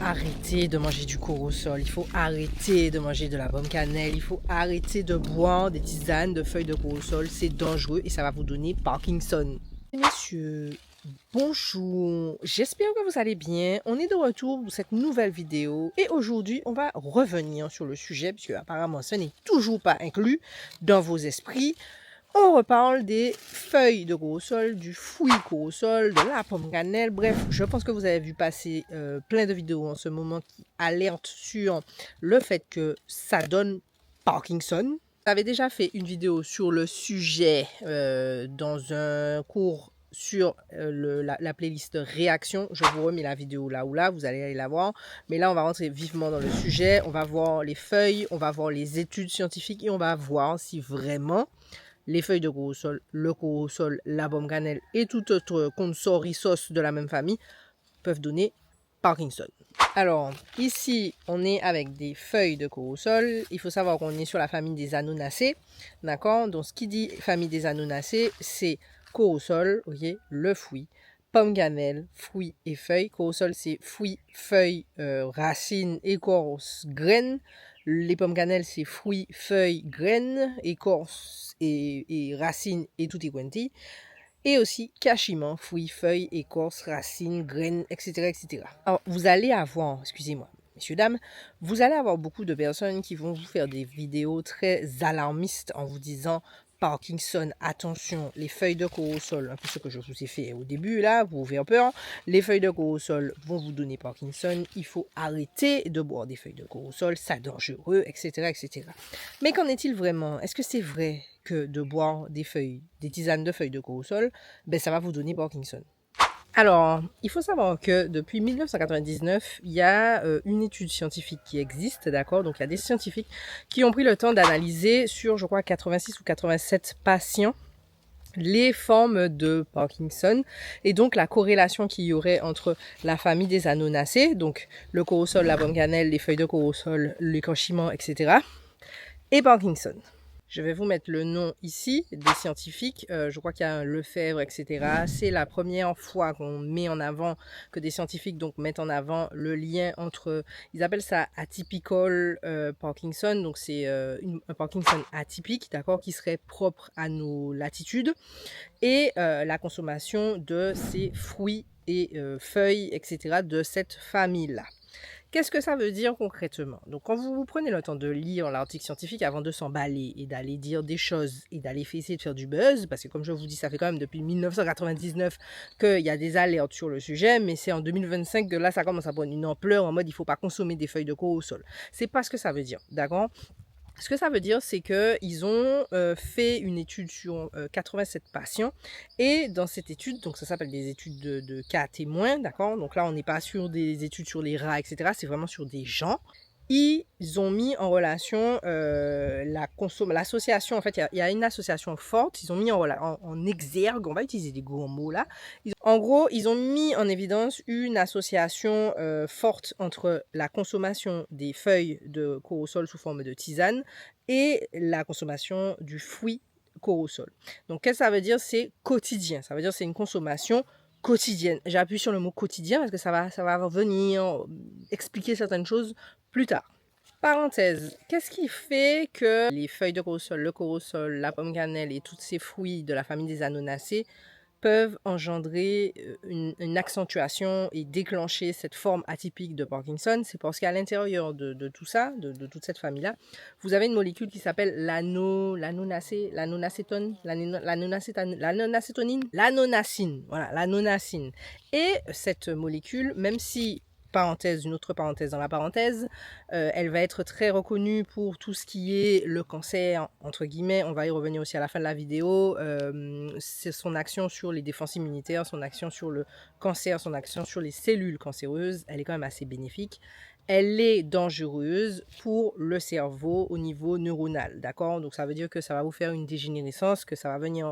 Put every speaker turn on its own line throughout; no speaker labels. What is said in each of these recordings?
arrêter de manger du corosol, il faut arrêter de manger de la pomme cannelle, il faut arrêter de boire des tisanes de feuilles de corosol, c'est dangereux et ça va vous donner Parkinson. Messieurs, bonjour, j'espère que vous allez bien. On est de retour pour cette nouvelle vidéo et aujourd'hui on va revenir sur le sujet puisque apparemment ce n'est toujours pas inclus dans vos esprits. On reparle des feuilles de corosol, du fruit corosol, de la pomme cannelle. Bref, je pense que vous avez vu passer plein de vidéos en ce moment qui alertent sur le fait que ça donne Parkinson. J'avais déjà fait une vidéo sur le sujet dans un cours sur la playlist réaction. Je vous remets la vidéo là ou là, vous allez aller la voir. Mais là, on va rentrer vivement dans le sujet. On va voir les feuilles, on va voir les études scientifiques et on va voir si vraiment les feuilles de corosol, le corosol, la pomme cannelle et tout autre consoricos de la même famille peuvent donner Parkinson. Alors, ici, on est avec des feuilles de corosol. Il faut savoir qu'on est sur la famille des Anonacées. D'accord? Donc, ce qui dit famille des Anonacées, c'est corosol, ok, le fruit. Pomme cannelle, fruits et feuilles. Corosol, c'est fruits, feuilles, racines, écorce, graines. Les pommes cannelle, c'est fruits, feuilles, graines, écorce et racines et tutti quanti. Et aussi cachiment, fruits, feuilles, écorce, racines, graines, etc., etc. Alors, vous allez avoir, excusez-moi, messieurs, dames, vous allez avoir beaucoup de personnes qui vont vous faire des vidéos très alarmistes en vous disant Parkinson, attention, les feuilles de corosol, un peu ce que je vous ai fait au début là, pour vous faire peur, les feuilles de corosol vont vous donner Parkinson, il faut arrêter de boire des feuilles de corosol, c'est dangereux, etc., etc. Mais qu'en est-il vraiment? Est-ce que c'est vrai que de boire des feuilles, des tisanes de feuilles de corosol, ben ça va vous donner Parkinson? Alors, il faut savoir que depuis 1999, il y a une étude scientifique qui existe, d'accord? Donc, il y a des scientifiques qui ont pris le temps d'analyser sur, je crois, 86 ou 87 patients les formes de Parkinson et donc la corrélation qu'il y aurait entre la famille des Anonacées, donc le corosol, la pomme cannelle, les feuilles de corosol, les cachements, etc. et Parkinson. Je vais vous mettre le nom ici des scientifiques. Je crois qu'il y a un Lefebvre, etc. C'est la première fois qu'on met en avant, que des scientifiques donc mettent en avant le lien entre, ils appellent ça atypical Parkinson. Donc c'est un Parkinson atypique, d'accord, qui serait propre à nos latitudes et la consommation de ces fruits et feuilles, etc. de cette famille-là. Qu'est-ce que ça veut dire concrètement? Donc, quand vous prenez le temps de lire l'article scientifique avant de s'emballer et d'aller dire des choses et d'aller essayer de faire du buzz, parce que comme je vous dis, ça fait quand même depuis 1999 qu'il y a des alertes sur le sujet, mais c'est en 2025 que là, ça commence à prendre une ampleur en mode il ne faut pas consommer des feuilles de corosol. C'est pas ce que ça veut dire, d'accord? Ce que ça veut dire, c'est qu'ils ont fait une étude sur 87 patients et dans cette étude, donc ça s'appelle des études de cas témoins, d'accord? Donc là, on n'est pas sur des études sur les rats, etc. C'est vraiment sur des gens. Ils ont mis en relation l'association, en fait, il y a une association forte, ils ont mis en exergue, on va utiliser des gros mots là. En gros, ils ont mis en évidence une association forte entre la consommation des feuilles de corosol sous forme de tisane et la consommation du fruit corosol. Donc, qu'est-ce que ça veut dire? C'est quotidien, ça veut dire c'est une consommation quotidienne. J'appuie sur le mot quotidien parce que ça va venir expliquer certaines choses plus tard. Parenthèse, qu'est-ce qui fait que les feuilles de corosol, le corosol, la pomme cannelle et tous ces fruits de la famille des Anonacées peuvent engendrer une accentuation et déclencher cette forme atypique de Parkinson? C'est parce qu'à l'intérieur de tout ça, de toute cette famille-là, vous avez une molécule qui s'appelle l'anonacétonine, voilà, l'anonacine. Et cette molécule, même si parenthèse, une autre parenthèse dans la parenthèse, elle va être très reconnue pour tout ce qui est le cancer, entre guillemets, on va y revenir aussi à la fin de la vidéo, c'est son action sur les défenses immunitaires, son action sur le cancer, son action sur les cellules cancéreuses, elle est quand même assez bénéfique. Elle est dangereuse pour le cerveau au niveau neuronal, d'accord? Donc ça veut dire que ça va vous faire une dégénérescence, que ça va venir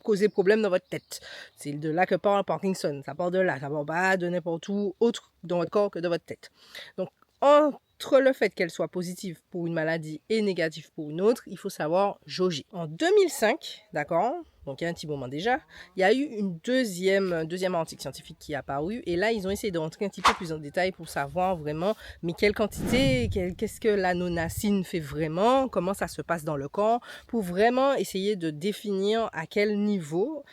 causer problème dans votre tête. C'est de là que part Parkinson, ça part de là, ça part pas de n'importe où autre dans votre corps que dans votre tête. Donc entre le fait qu'elle soit positive pour une maladie et négative pour une autre, il faut savoir jauger. En 2005, d'accord, donc il y a un petit moment déjà, il y a eu une deuxième article scientifique qui est apparu et là, ils ont essayé de rentrer un petit peu plus en détail pour savoir vraiment, mais quelle quantité, qu'est-ce que la nonacine fait vraiment, comment ça se passe dans le corps, pour vraiment essayer de définir à quel niveau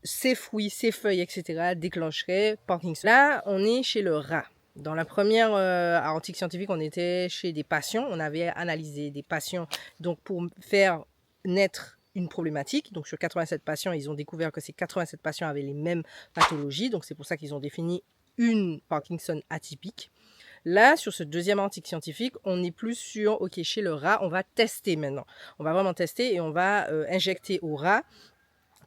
ces fruits, ces feuilles, etc. déclencheraient Parkinson. Là, on est chez le rat. Dans la première article scientifique, on était chez des patients. On avait analysé des patients donc pour faire naître une problématique. Donc sur 87 patients, ils ont découvert que ces 87 patients avaient les mêmes pathologies. Donc c'est pour ça qu'ils ont défini une Parkinson atypique. Là, sur ce deuxième article scientifique, on est plus sur, ok, chez le rat, on va tester maintenant. On va vraiment tester et on va injecter au rat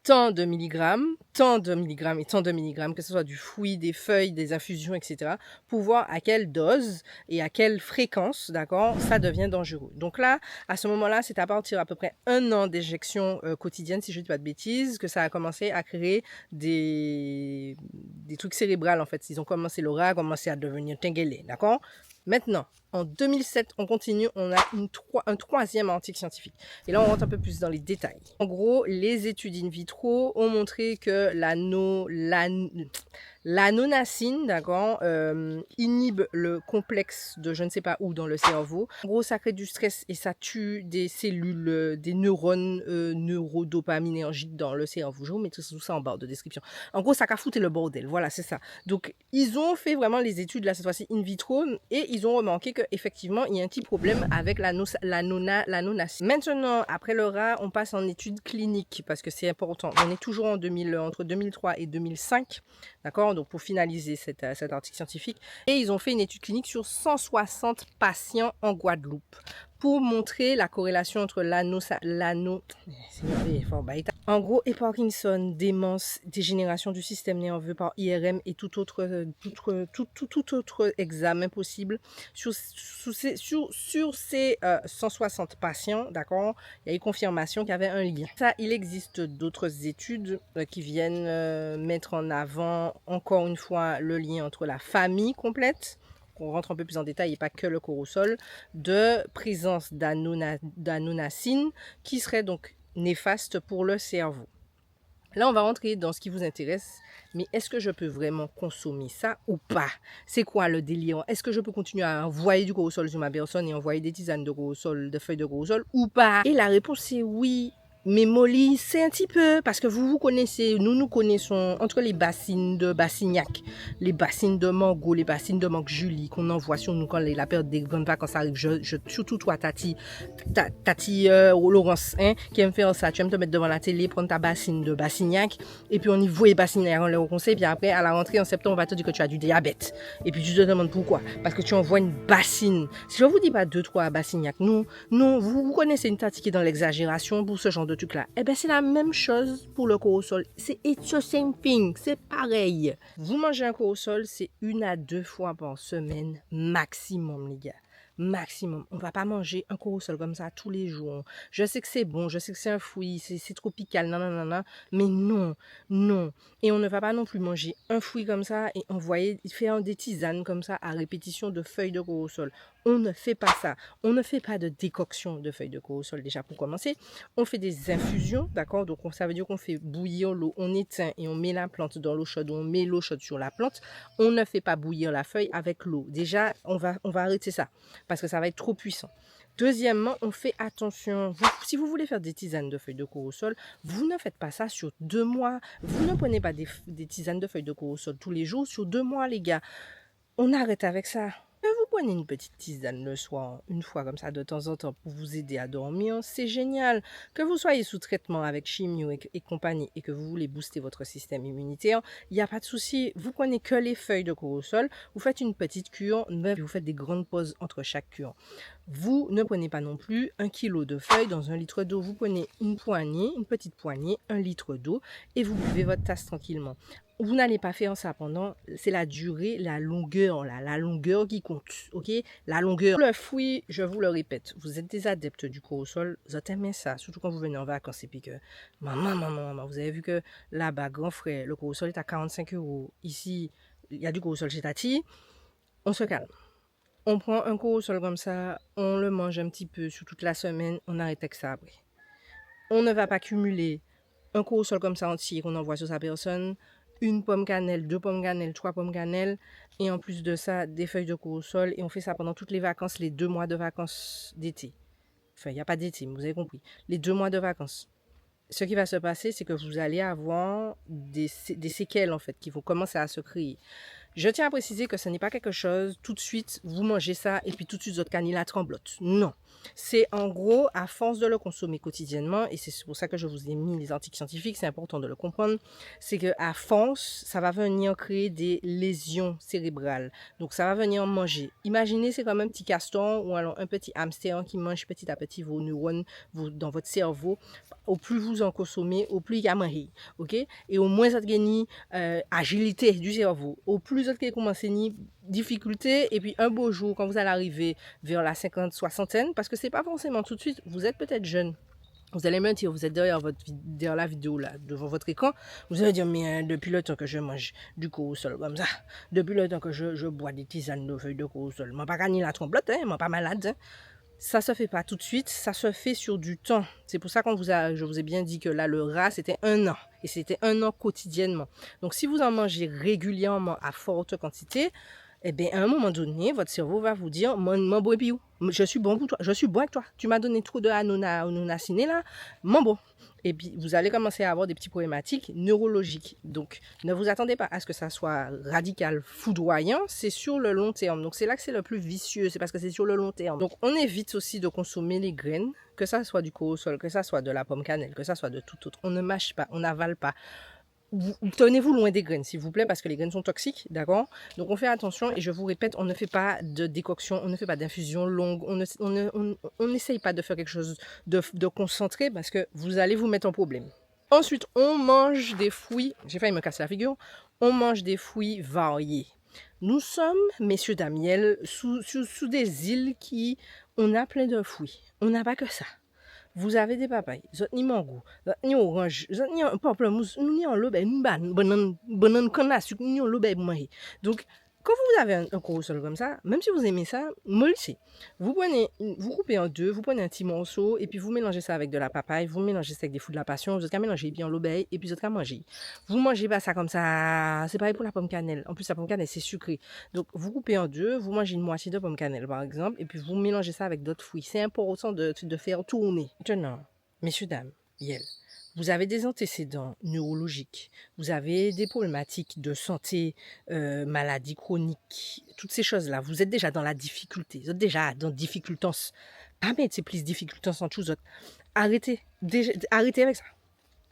tant de milligrammes et tant de milligrammes, que ce soit du fruit, des feuilles, des infusions, etc., pour voir à quelle dose et à quelle fréquence, d'accord, ça devient dangereux. Donc là, à ce moment-là, c'est à partir à peu près 1 an d'injection quotidienne, si je ne dis pas de bêtises, que ça a commencé à créer des trucs cérébrales, en fait. Ils ont commencé, l'aura a commencé à devenir tinguelé, d'accord? Maintenant, en 2007, on continue, on a un troisième article scientifique. Et là, on rentre un peu plus dans les détails. En gros, les études in vitro ont montré que la nonacine, d'accord, inhibe le complexe de je ne sais pas où dans le cerveau. En gros, ça crée du stress et ça tue des cellules, des neurones neurodopaminergiques dans le cerveau. Je vous mettrai tout ça en barre de description. En gros, ça a foutu le bordel. Voilà, c'est ça. Donc, ils ont fait vraiment les études, là, cette fois-ci, in vitro, et ils ont remarqué qu'effectivement, il y a un petit problème avec la nonacine. Maintenant, après le rat, on passe en études cliniques, parce que c'est important. On est toujours entre 2003 et 2005, d'accord, donc pour finaliser cet article scientifique. Et ils ont fait une étude clinique sur 160 patients en Guadeloupe pour montrer la corrélation entre en gros, et Parkinson, démence, dégénération du système nerveux par IRM et tout autre examen possible. Sur ces 160 patients, d'accord, il y a eu confirmation qu'il y avait un lien. Ça, il existe d'autres études qui viennent mettre en avant, encore une fois, le lien entre la famille complète, on rentre un peu plus en détail et pas que le cortisol, de présence d'anonacine qui serait donc néfaste pour le cerveau. Là, on va rentrer dans ce qui vous intéresse, mais est-ce que je peux vraiment consommer ça ou pas? C'est quoi le délire? Est-ce que je peux continuer à envoyer du cortisol sur ma personne et envoyer des tisanes de cortisol, de feuilles de cortisol ou pas? Et la réponse c'est oui. Mais Molly, c'est un petit peu, parce que vous connaissez, nous connaissons entre les bassines de Bassignac, les bassines de Mango, les bassines de Manque Julie, qu'on envoie sur nous quand la période des grandes vacances arrive. Surtout toi, Tati Laurence, hein, qui aime faire ça. Tu aimes te mettre devant la télé, prendre ta bassine de Bassignac, et puis on y voit les bassinaires, on leur conseille, puis après, à la rentrée en septembre, on va te dire que tu as du diabète. Et puis tu te demandes pourquoi. Parce que tu envoies une bassine. Si je vous dis pas 2-3 Bassignac, non, vous connaissez une Tati qui est dans l'exagération pour ce genre de truc là. Eh ben c'est la même chose pour le cortisol. C'est it's the same thing, c'est pareil. Vous mangez un cortisol, c'est 1 à 2 fois par semaine maximum, les gars. Maximum. On va pas manger un cortisol comme ça tous les jours. Je sais que c'est bon, je sais que c'est un fruit, c'est tropical, non, mais non. Et on ne va pas non plus manger un fruit comme ça et faire des tisanes comme ça à répétition de feuilles de cortisol. On ne fait pas ça. On ne fait pas de décoction de feuilles de cortisol déjà pour commencer. On fait des infusions, d'accord? Donc ça veut dire qu'on fait bouillir l'eau, on éteint et on met la plante dans l'eau chaude, on met l'eau chaude sur la plante. On ne fait pas bouillir la feuille avec l'eau. Déjà, on va arrêter ça parce que ça va être trop puissant. Deuxièmement, on fait attention. Si vous voulez faire des tisanes de feuilles de cortisol, vous ne faites pas ça sur 2 mois. Vous ne prenez pas des tisanes de feuilles de cortisol tous les jours sur 2 mois, les gars. On arrête avec ça. Vous prenez une petite tisane le soir, une fois comme ça de temps en temps pour vous aider à dormir, c'est génial. Que vous soyez sous traitement avec chimio et compagnie et que vous voulez booster votre système immunitaire, il n'y a pas de souci. Vous prenez que les feuilles de cortisol, vous faites une petite cure, vous faites des grandes pauses entre chaque cure. Vous ne prenez pas non plus 1 kilo de feuilles dans 1 litre d'eau. Vous prenez une petite poignée, 1 litre d'eau et vous buvez votre tasse tranquillement. Vous n'allez pas faire ça c'est la durée, la longueur qui compte, ok? La longueur. Le fruit, je vous le répète, vous êtes des adeptes du cortisol, vous aimez ça, surtout quand vous venez en vacances et puis que, maman, vous avez vu que là-bas, grand frère, le cortisol est à 45 €. Ici, il y a du cortisol chez Tati, on se calme. On prend un corosol comme ça, on le mange un petit peu sur toute la semaine, on arrête avec ça après. On ne va pas cumuler un corosol comme ça entier qu'on envoie sur sa personne, une pomme cannelle, 2 pommes cannelle, 3 pommes cannelle, et en plus de ça, des feuilles de corosol, et on fait ça pendant toutes les vacances, les 2 mois de vacances d'été. Enfin, il n'y a pas d'été, mais vous avez compris. Les 2 mois de vacances. Ce qui va se passer, c'est que vous allez avoir des séquelles, en fait, qui vont commencer à se créer. Je tiens à préciser que ce n'est pas quelque chose, tout de suite, vous mangez ça et puis tout de suite, votre canine la tremblote. Non. C'est en gros, à force de le consommer quotidiennement, et c'est pour ça que je vous ai mis les articles scientifiques, c'est important de le comprendre, c'est qu'à force, ça va venir créer des lésions cérébrales. Donc, ça va venir manger. Imaginez, c'est comme un petit castor ou alors un petit hamster qui mange petit à petit vos neurones dans votre cerveau. Au plus vous en consommez, au plus il y a manger. OK? Et au moins, ça gagne agilité du cerveau. Au plus vous allez commencer ni difficulté, et puis un beau jour, quand vous allez arriver vers la 50-60aine, parce que c'est pas forcément tout de suite, vous êtes peut-être jeune. Vous allez me dire, vous êtes derrière la vidéo là, devant votre écran, vous allez dire, mais depuis le temps que je mange du corosol comme ça, depuis le temps que je bois des tisanes de feuilles de corosol, je ne pas gagné la tremblote, je ne pas malade. Hein. Ça se fait pas tout de suite, ça se fait sur du temps. C'est pour ça je vous ai bien dit que là, le rat, c'était 1 an. Et c'était 1 an quotidiennement. Donc, si vous en mangez régulièrement à forte quantité, eh bien, à un moment donné, votre cerveau va vous dire, mon bon épi, je suis bon pour toi, je suis bon avec toi. Tu m'as donné trop de anonacine là, mon bon. Et puis, vous allez commencer à avoir des petites problématiques neurologiques. Donc, ne vous attendez pas à ce que ça soit radical, foudroyant. C'est sur le long terme. Donc, c'est là que c'est le plus vicieux. C'est parce que c'est sur le long terme. Donc, on évite aussi de consommer les graines, que ça soit du corosol, que ça soit de la pomme cannelle, que ça soit de tout autre. On ne mâche pas, on n'avale pas. Tenez-vous loin des graines, s'il vous plaît, parce que les graines sont toxiques, d'accord? Donc, on fait attention, et je vous répète, on ne fait pas de décoction, on ne fait pas d'infusion longue, on n'essaye pas de faire quelque chose de concentré, parce que vous allez vous mettre en problème. Ensuite, on mange des fruits, j'ai failli me casser la figure, on mange des fruits variés. Nous sommes, messieurs d'Amiel, sous des îles on a plein de fruits. On n'a pas que ça. Vous avez des papayes, vous avez ni mango, vous avez ni orange, vous avez ni pamplemousse, ni en l'eau, une banane canne à sucre, ni en l'eau, manger. Donc, quand vous avez un corosol comme ça, même si vous aimez ça, mollissez. Vous coupez en deux, vous prenez un petit morceau, et puis vous mélangez ça avec de la papaye, vous mélangez ça avec des fruits de la passion, vous allez mélanger bien l'obéi, et puis vous allez manger. Vous mangez pas ça comme ça, c'est pareil pour la pomme cannelle. En plus, la pomme cannelle, c'est sucré. Donc, vous coupez en deux, vous mangez une moitié de pomme cannelle, par exemple, et puis vous mélangez ça avec d'autres fruits. C'est important de faire tourner. Maintenant, messieurs, dames, Yel, vous avez des antécédents neurologiques, vous avez des problématiques de santé, maladies chroniques, toutes ces choses-là, vous êtes déjà dans la difficulté, vous êtes déjà dans difficultance. Pas mettre ces plus difficultance en tous autres. Arrêtez avec ça.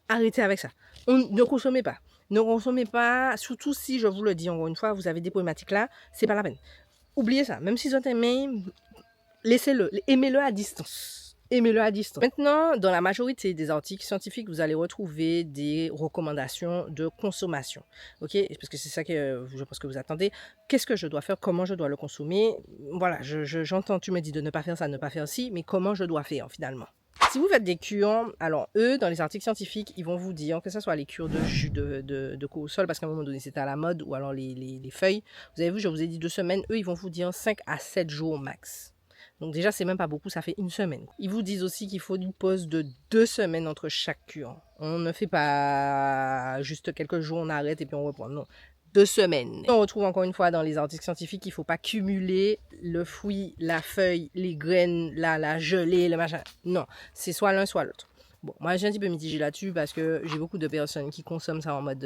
Arrêtez avec ça. Ne consommez pas. Ne consommez pas, surtout si, je vous le dis encore une fois, vous avez des problématiques là, c'est pas la peine. Oubliez ça. Même si vous aimez, laissez-le, aimez-le à distance. Aimez-le à distance. Maintenant, dans la majorité des articles scientifiques, vous allez retrouver des recommandations de consommation. OK? Parce que c'est ça que je pense que vous attendez. Qu'est-ce que je dois faire? Comment je dois le consommer? Voilà, j'entends, tu me dis de ne pas faire ça, ne pas faire ci, mais comment je dois faire finalement? Si vous faites des cures, alors eux, dans les articles scientifiques, ils vont vous dire que ce soit les cures de jus de corosol, parce qu'à un moment donné, c'était à la mode, ou alors les feuilles. Vous avez vu, je vous ai dit 2 semaines. Eux, ils vont vous dire 5 à 7 jours max. Donc déjà, c'est même pas beaucoup, ça fait 1 semaine. Ils vous disent aussi qu'il faut une pause de 2 semaines entre chaque cure. On ne fait pas juste quelques jours, on arrête et puis on reprend. Non, 2 semaines. On retrouve encore une fois dans les articles scientifiques qu'il ne faut pas cumuler le fruit, la feuille, les graines, la gelée, le machin. Non, c'est soit l'un, soit l'autre. Bon, moi j'ai un petit peu mitigé là-dessus parce que j'ai beaucoup de personnes qui consomment ça en mode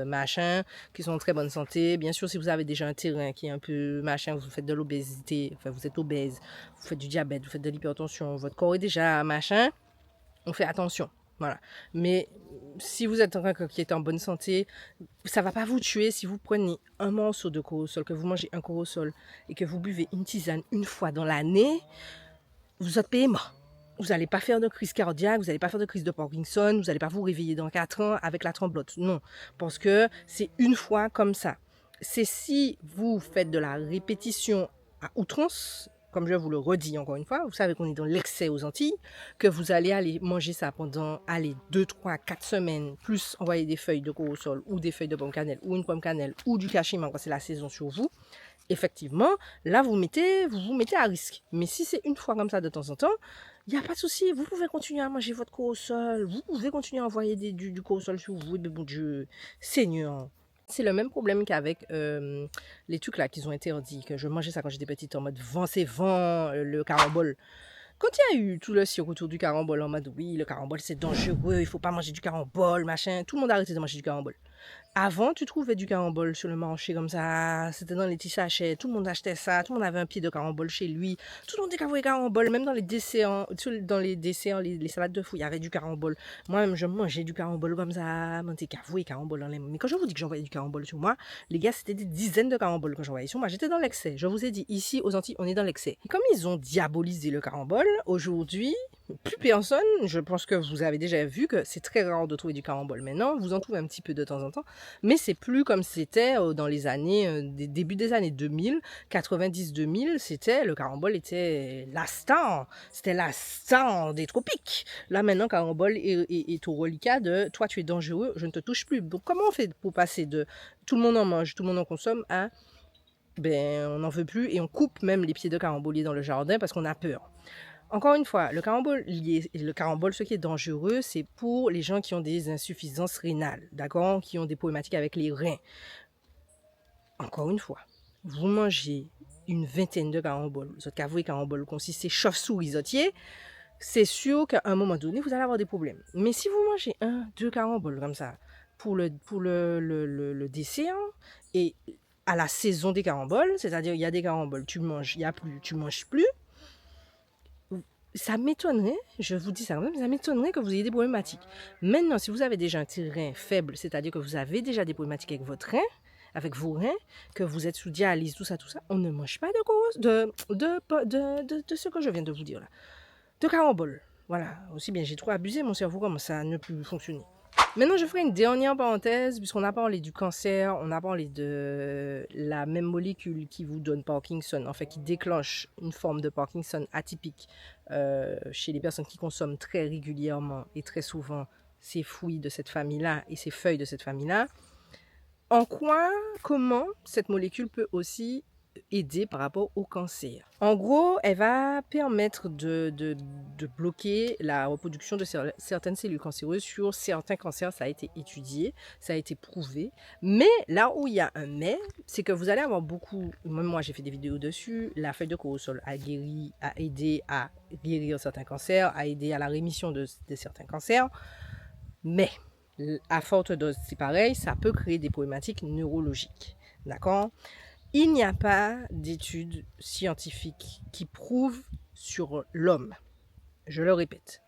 machin, qui sont en très bonne santé. Bien sûr, si vous avez déjà un terrain qui est un peu machin, vous faites de l'obésité, enfin vous êtes obèse, vous faites du diabète, vous faites de l'hypertension, votre corps est déjà machin, on fait attention. Voilà. Mais si vous êtes quelqu'un qui est en bonne santé, ça ne va pas vous tuer si vous prenez un morceau de corosol, que vous mangez un corosol et que vous buvez une tisane une fois dans l'année, vous êtes payé mort. Vous n'allez pas faire de crise cardiaque, vous n'allez pas faire de crise de Parkinson, vous n'allez pas vous réveiller dans 4 ans avec la tremblote. Non, parce que c'est une fois comme ça. C'est si vous faites de la répétition à outrance, comme je vous le redis encore une fois, vous savez qu'on est dans l'excès aux Antilles, que vous allez aller manger ça pendant 2, 3, 4 semaines, plus envoyer des feuilles de corosol ou des feuilles de pomme cannelle ou une pomme cannelle ou du cachemire quand c'est la saison sur vous. effectivement, là, vous vous mettez à risque. Mais si c'est une fois comme ça de temps en temps, il n'y a pas de souci. Vous pouvez continuer à manger votre corosol. Vous pouvez continuer à envoyer du corosol sur vous. Et bien, bon Dieu, Seigneur. C'est le même problème qu'avec les trucs là qu'ils ont interdits. Que je mangeais ça quand j'étais petite en mode vent, c'est vent, le carambole. Quand il y a eu tout le cirque autour du carambole en mode oui, le carambole c'est dangereux, il faut pas manger du carambole, machin, tout le monde a arrêté de manger du carambole. Avant, tu trouvais du carambole sur le marché comme ça, c'était dans les petits sachets, tout le monde achetait ça, tout le monde avait un pied de carambole chez lui, tout le monde décavouait carambole, même dans les desserts, les salades de fruits, il y avait du carambole. Moi-même, je mangeais du carambole comme ça, mon décavoué carambole dans les mains. Mais quand je vous dis que j'envoyais du carambole sur moi, les gars, c'était des dizaines de caramboles que j'envoyais sur moi. J'étais dans l'excès. Je vous ai dit, ici, aux Antilles, on est dans l'excès. Et comme ils ont diabolisé le carambole, aujourd'hui, plus personne, je pense que vous avez déjà vu que c'est très rare de trouver du carambole maintenant, vous en trouvez un petit peu de temps en temps, mais c'est plus comme c'était dans les années, début des années 2000, 90-2000, le carambole était la star, c'était la star des tropiques. Là maintenant, carambole est au reliquat de toi tu es dangereux, je ne te touche plus. Donc comment on fait pour passer de tout le monde en mange, tout le monde en consomme à on n'en veut plus et on coupe même les pieds de carambolier dans le jardin parce qu'on a peur. Encore une fois, le carambole, ce qui est dangereux, c'est pour les gens qui ont des insuffisances rénales, d'accord, qui ont des problématiques avec les reins. Encore une fois, vous mangez une vingtaine de caramboles, votre cavoué carambole consiste chauve-souris zotier, c'est sûr qu'à un moment donné, vous allez avoir des problèmes. Mais si vous mangez 1-2 caramboles comme ça, pour le dessert, et à la saison des caramboles, c'est-à-dire il y a des caramboles, tu manges, il n'y a plus, tu manges plus, ça m'étonnerait, je vous dis ça quand même, ça m'étonnerait que vous ayez des problématiques. Maintenant, si vous avez déjà un rein faible, c'est-à-dire que vous avez déjà des problématiques avec votre rein, avec vos reins, que vous êtes sous dialyse, tout ça, on ne mange pas de ce que je viens de vous dire là. De carambole. Voilà, aussi bien j'ai trop abusé, mon cerveau commence à ne plus fonctionner. Maintenant, je ferai une dernière parenthèse, puisqu'on a parlé du cancer, on a parlé de la même molécule qui vous donne Parkinson, en fait, qui déclenche une forme de Parkinson atypique chez les personnes qui consomment très régulièrement et très souvent ces fruits de cette famille-là et ces feuilles de cette famille-là. En quoi, comment cette molécule peut aussi aider par rapport au cancer. En gros, elle va permettre de bloquer la reproduction de certaines cellules cancéreuses sur certains cancers. Ça a été étudié, ça a été prouvé. Mais là où il y a un mais, c'est que vous allez avoir beaucoup, même moi j'ai fait des vidéos dessus, la feuille de corosol a aidé à guérir certains cancers, a aidé à la rémission de certains cancers. Mais à forte dose, c'est pareil, ça peut créer des problématiques neurologiques. D'accord ? Il n'y a pas d'études scientifiques qui prouvent sur l'homme. Je le répète,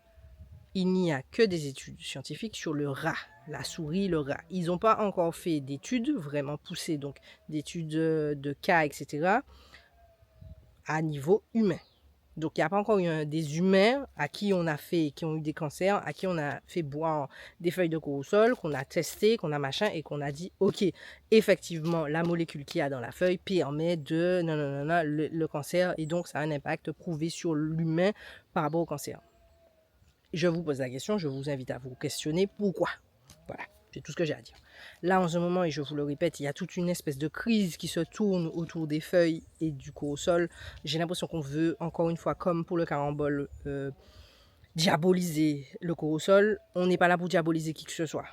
il n'y a que des études scientifiques sur le rat, la souris, le rat. Ils n'ont pas encore fait d'études vraiment poussées, donc d'études de cas, etc., à niveau humain. Donc, il n'y a pas encore eu des humains à qui on a fait, qui ont eu des cancers, à qui on a fait boire des feuilles de corosol, qu'on a testé, qu'on a machin, et qu'on a dit, ok, effectivement, la molécule qu'il y a dans la feuille permet de le cancer, et donc ça a un impact prouvé sur l'humain par rapport au cancer. Je vous pose la question, je vous invite à vous questionner pourquoi. Voilà, c'est tout ce que j'ai à dire. Là, en ce moment, et je vous le répète, il y a toute une espèce de crise qui se tourne autour des feuilles et du corosol. J'ai l'impression qu'on veut, encore une fois, comme pour le carambole, diaboliser le corosol. On n'est pas là pour diaboliser qui que ce soit.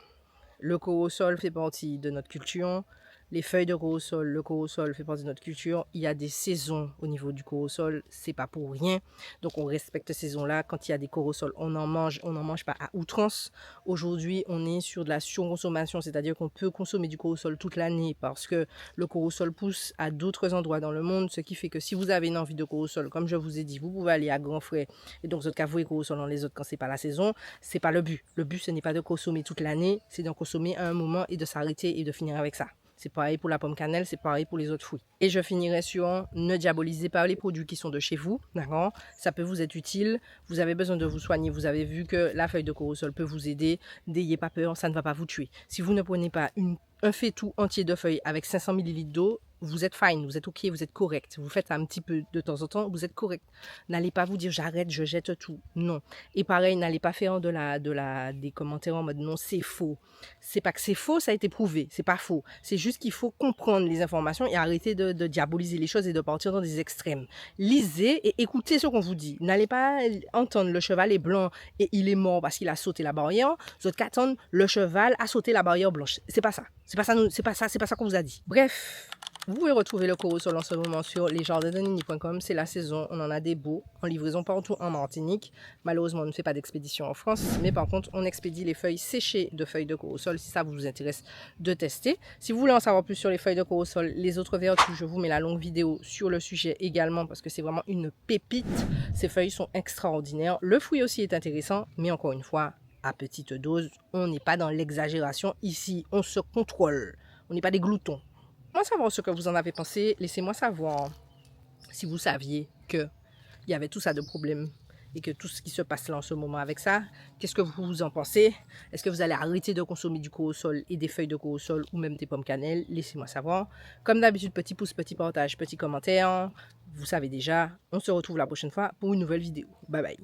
Le corosol fait partie de notre culture. Les feuilles de corosol, le corosol fait partie de notre culture. Il y a des saisons au niveau du corosol, c'est pas pour rien. Donc on respecte ces saisons-là. Quand il y a des corosols, on n'en mange pas à outrance. Aujourd'hui, on est sur de la surconsommation, c'est-à-dire qu'on peut consommer du corosol toute l'année parce que le corosol pousse à d'autres endroits dans le monde, ce qui fait que si vous avez une envie de corosol, comme je vous ai dit, vous pouvez aller à Grand Frais et donc vous cavouez corosol dans les autres quand c'est pas la saison. C'est pas le but. Le but, ce n'est pas de consommer toute l'année, c'est d'en consommer à un moment et de s'arrêter et de finir avec ça. C'est pareil pour la pomme cannelle, c'est pareil pour les autres fruits. Et je finirai sur ne diabolisez pas les produits qui sont de chez vous, d'accord ? Ça peut vous être utile, vous avez besoin de vous soigner, vous avez vu que la feuille de corosol peut vous aider, n'ayez pas peur, ça ne va pas vous tuer. Si vous ne prenez pas un faitout entier de feuilles avec 500 ml d'eau, vous êtes fine, vous êtes ok, vous êtes correct. Vous faites ça un petit peu de temps en temps, vous êtes correct. N'allez pas vous dire j'arrête, je jette tout. Non. Et pareil, n'allez pas faire des commentaires en mode non, c'est faux. C'est pas que c'est faux, ça a été prouvé. C'est pas faux. C'est juste qu'il faut comprendre les informations et arrêter de diaboliser les choses et de partir dans des extrêmes. Lisez et écoutez ce qu'on vous dit. N'allez pas entendre le cheval est blanc et il est mort parce qu'il a sauté la barrière. Vous autres qu'attendre le cheval a sauté la barrière blanche. C'est pas ça. C'est pas ça qu'on vous a dit. Bref. Vous pouvez retrouver le Corosol en ce moment sur lesjardindenini.com. C'est la saison, on en a des beaux, en livraison partout en Martinique. Malheureusement, on ne fait pas d'expédition en France, mais par contre, on expédie les feuilles séchées de feuilles de Corosol si ça vous intéresse de tester. Si vous voulez en savoir plus sur les feuilles de Corosol, les autres vertus, je vous mets la longue vidéo sur le sujet également parce que c'est vraiment une pépite. Ces feuilles sont extraordinaires. Le fruit aussi est intéressant, mais encore une fois, à petite dose, on n'est pas dans l'exagération. Ici, on se contrôle. On n'est pas des gloutons. Moi savoir ce que vous en avez pensé. Laissez-moi savoir si vous saviez qu'il y avait tout ça de problème et que tout ce qui se passe là en ce moment avec ça. Qu'est-ce que vous en pensez? Est-ce que vous allez arrêter de consommer du Corosol et des feuilles de Corosol ou même des pommes cannelle? Laissez-moi savoir. Comme d'habitude, petit pouce, petit partage, petit commentaire. Vous savez déjà, on se retrouve la prochaine fois pour une nouvelle vidéo. Bye bye.